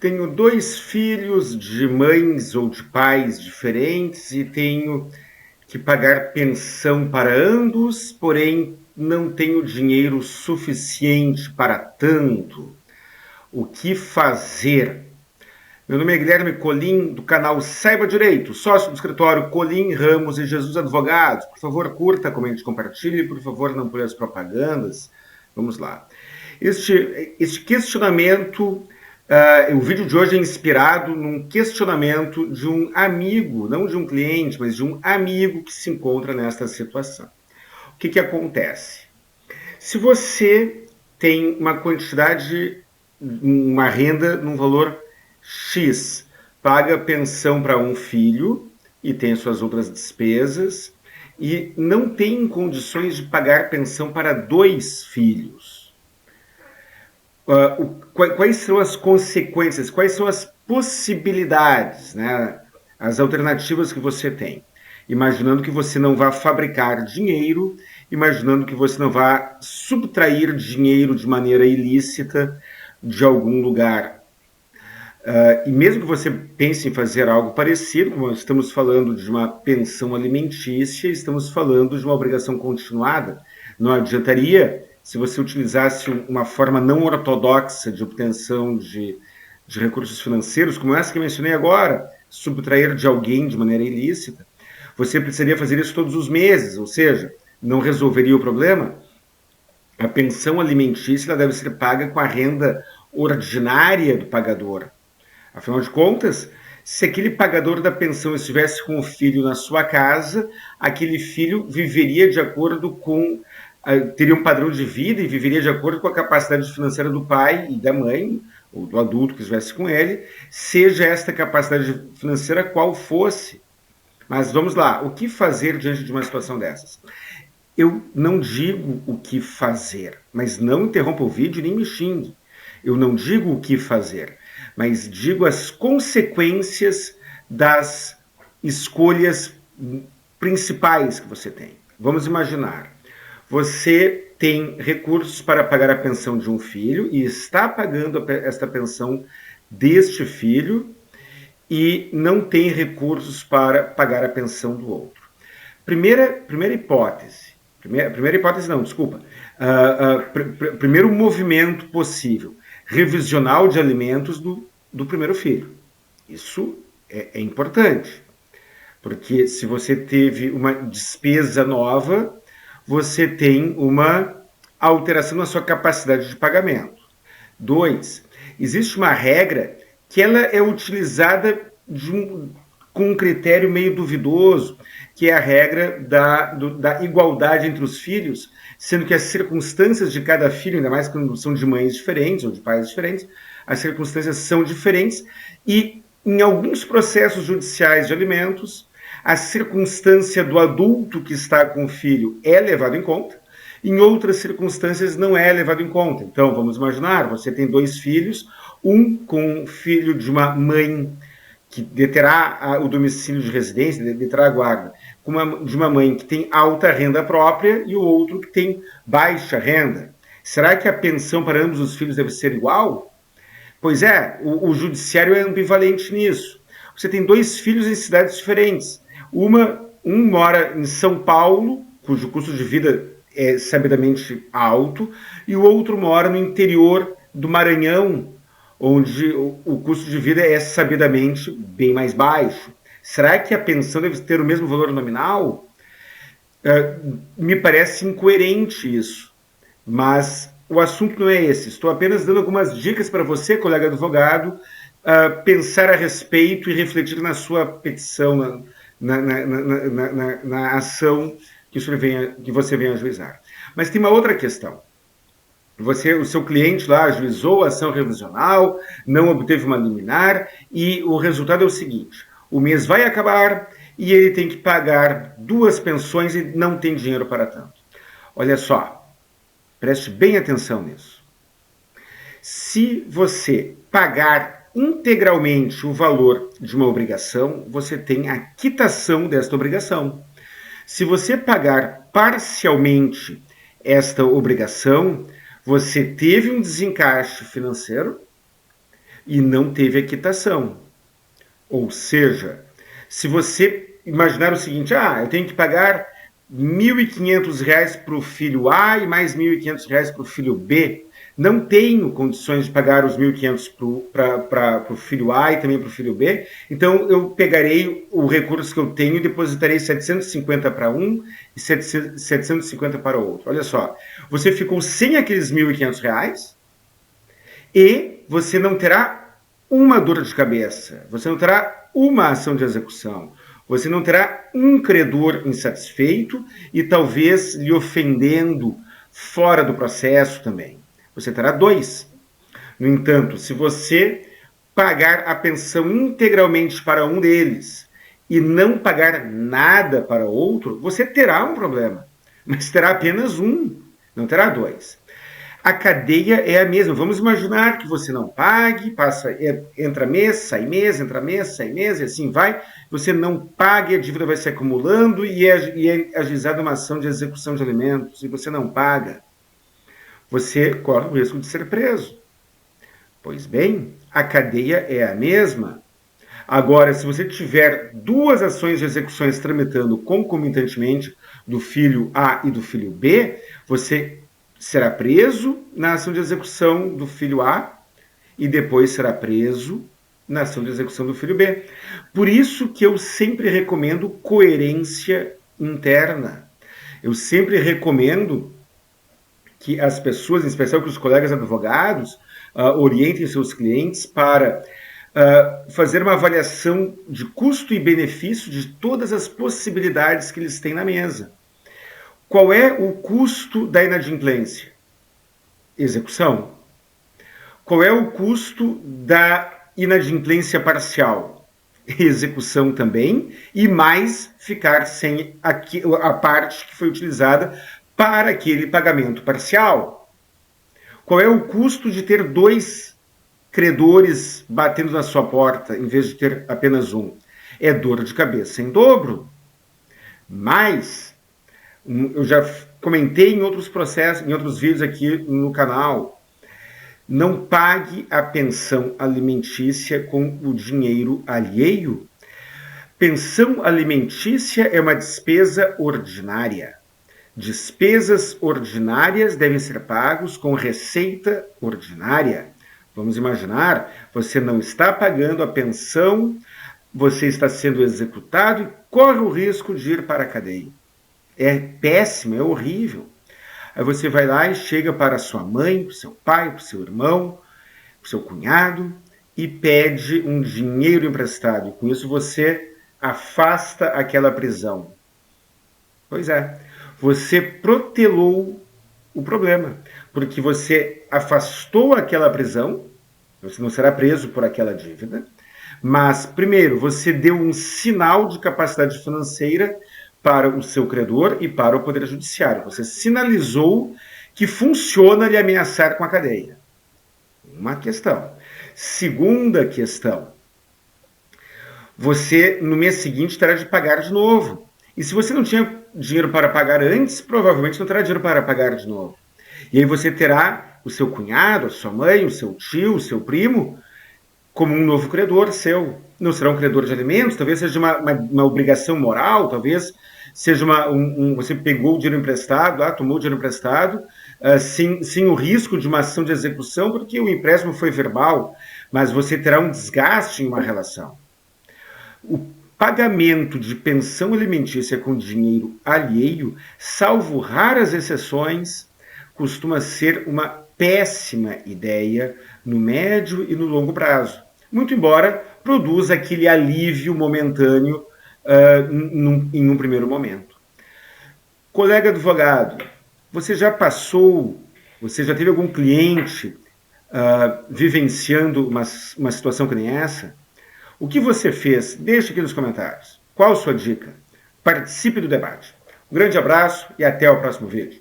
Tenho dois filhos de mães ou de pais diferentes e tenho que pagar pensão para ambos, porém não tenho dinheiro suficiente para tanto. O que fazer? Meu nome é Guilherme Colim, do canal Saiba Direito, sócio do escritório Colim, Ramos e Jesus Advogados. Por favor, curta, comente, compartilhe. Por favor, não pule as propagandas. Vamos lá. Este questionamento, o vídeo de hoje é inspirado num questionamento de um amigo, não de um cliente, mas de um amigo que se encontra nesta situação. O que acontece? Se você tem uma quantidade, uma renda num valor X, paga pensão para um filho e tem suas outras despesas e não tem condições de pagar pensão para dois filhos. Quais são as consequências, quais são as possibilidades, né? As alternativas que você tem? Imaginando que você não vá fabricar dinheiro, imaginando que você não vá subtrair dinheiro de maneira ilícita de algum lugar. E mesmo que você pense em fazer algo parecido, como estamos falando de uma pensão alimentícia, estamos falando de uma obrigação continuada, não adiantaria se você utilizasse uma forma não ortodoxa de obtenção de recursos financeiros, como essa que eu mencionei agora, subtrair de alguém de maneira ilícita. Você precisaria fazer isso todos os meses, ou seja, não resolveria o problema. A pensão alimentícia deve ser paga com a renda ordinária do pagador. Afinal de contas, se aquele pagador da pensão estivesse com o filho na sua casa, aquele filho viveria de acordo com, teria um padrão de vida e viveria de acordo com a capacidade financeira do pai e da mãe, ou do adulto que estivesse com ele, seja esta capacidade financeira qual fosse. Mas vamos lá, o que fazer diante de uma situação dessas? Eu não digo o que fazer, mas não interrompa o vídeo nem me xingue. Eu não digo o que fazer, mas digo as consequências das escolhas principais que você tem. Vamos imaginar, você tem recursos para pagar a pensão de um filho e está pagando esta pensão deste filho e não tem recursos para pagar a pensão do outro. Primeira hipótese. Primeira hipótese não, desculpa. Primeiro movimento possível. Revisional de alimentos do primeiro filho. Isso é importante. Porque se você teve uma despesa nova, você tem uma alteração na sua capacidade de pagamento. 2. Existe uma regra que ela é utilizada com um critério meio duvidoso, que é a regra da igualdade entre os filhos, sendo que as circunstâncias de cada filho, ainda mais quando são de mães diferentes ou de pais diferentes, as circunstâncias são diferentes e em alguns processos judiciais de alimentos, a circunstância do adulto que está com o filho é levada em conta, em outras circunstâncias não é levado em conta. Então, vamos imaginar, você tem dois filhos, um com filho de uma mãe que deterá o domicílio de residência, deterá a guarda, de uma mãe que tem alta renda própria e o outro que tem baixa renda. Será que a pensão para ambos os filhos deve ser igual? Pois é, o judiciário é ambivalente nisso. Você tem dois filhos em cidades diferentes. Um mora em São Paulo, cujo custo de vida é sabidamente alto, e o outro mora no interior do Maranhão, onde o custo de vida é sabidamente bem mais baixo. Será que a pensão deve ter o mesmo valor nominal? Me parece incoerente isso, mas o assunto não é esse. Estou apenas dando algumas dicas para você, colega advogado, pensar a respeito e refletir na sua petição, na ação que você venha ajuizar. Mas tem uma outra questão. O seu cliente lá ajuizou a ação revisional, não obteve uma liminar e o resultado é o seguinte: o mês vai acabar e ele tem que pagar duas pensões e não tem dinheiro para tanto. Olha só, preste bem atenção nisso. Se você pagar integralmente o valor de uma obrigação, você tem a quitação desta obrigação. Se você pagar parcialmente esta obrigação, você teve um desencaixe financeiro e não teve a quitação. Ou seja, se você imaginar o seguinte, eu tenho que pagar R$ 1.500 para o filho A e mais R$ 1.500 para o filho B, não tenho condições de pagar os 1.500 para o filho A e também para o filho B, então eu pegarei o recurso que eu tenho e depositarei 750 para um e 750 para o outro. Olha só, você ficou sem aqueles R$ 1.500 e você não terá uma dor de cabeça, você não terá uma ação de execução, você não terá um credor insatisfeito e talvez lhe ofendendo fora do processo também. Você terá 2. No entanto, se você pagar a pensão integralmente para um deles e não pagar nada para outro, você terá um problema, mas terá apenas um, não terá 2. A cadeia é a mesma. Vamos imaginar que você não pague, entra mês, sai mês, entra mês, sai mês, e assim vai. Você não paga e a dívida vai se acumulando e é ajuizada uma ação de execução de alimentos e você não paga. Você corre o risco de ser preso. Pois bem, a cadeia é a mesma. Agora, se você tiver 2 ações de execuções tramitando concomitantemente do filho A e do filho B, você será preso na ação de execução do filho A e depois será preso na ação de execução do filho B. Por isso que eu sempre recomendo coerência interna. Eu sempre recomendo que as pessoas, em especial que os colegas advogados, orientem seus clientes para fazer uma avaliação de custo e benefício de todas as possibilidades que eles têm na mesa. Qual é o custo da inadimplência? Execução. Qual é o custo da inadimplência parcial? Execução também, e mais ficar sem a parte que foi utilizada para aquele pagamento parcial. Qual é o custo de ter 2 credores batendo na sua porta em vez de ter apenas um? É dor de cabeça em dobro. Mas, eu já comentei em outros processos, em outros vídeos aqui no canal, não pague a pensão alimentícia com o dinheiro alheio. Pensão alimentícia é uma despesa ordinária. Despesas ordinárias devem ser pagos com receita ordinária. Vamos imaginar, você não está pagando a pensão, você está sendo executado e corre o risco de ir para a cadeia. É péssimo, é horrível. Aí você vai lá e chega para sua mãe, para o seu pai, para o seu irmão, para o seu cunhado e pede um dinheiro emprestado. E com isso você afasta aquela prisão. Pois é, você protelou o problema, porque você afastou aquela prisão, você não será preso por aquela dívida, mas, primeiro, você deu um sinal de capacidade financeira para o seu credor e para o Poder Judiciário. Você sinalizou que funciona lhe ameaçar com a cadeia. Uma questão. Segunda questão. Você, no mês seguinte, terá de pagar de novo. E se você não tinha dinheiro para pagar antes, provavelmente não terá dinheiro para pagar de novo. E aí você terá o seu cunhado, a sua mãe, o seu tio, o seu primo, como um novo credor seu. Não será um credor de alimentos, talvez seja uma obrigação moral, talvez seja você pegou o dinheiro emprestado, tomou o dinheiro emprestado, sem o risco de uma ação de execução, porque o empréstimo foi verbal, mas você terá um desgaste em uma relação. O pagamento de pensão alimentícia com dinheiro alheio, salvo raras exceções, costuma ser uma péssima ideia no médio e no longo prazo. Muito embora produza aquele alívio momentâneo em um primeiro momento. Colega advogado, você já teve algum cliente vivenciando uma situação que nem essa? O que você fez? Deixe aqui nos comentários. Qual a sua dica? Participe do debate. Um grande abraço e até o próximo vídeo.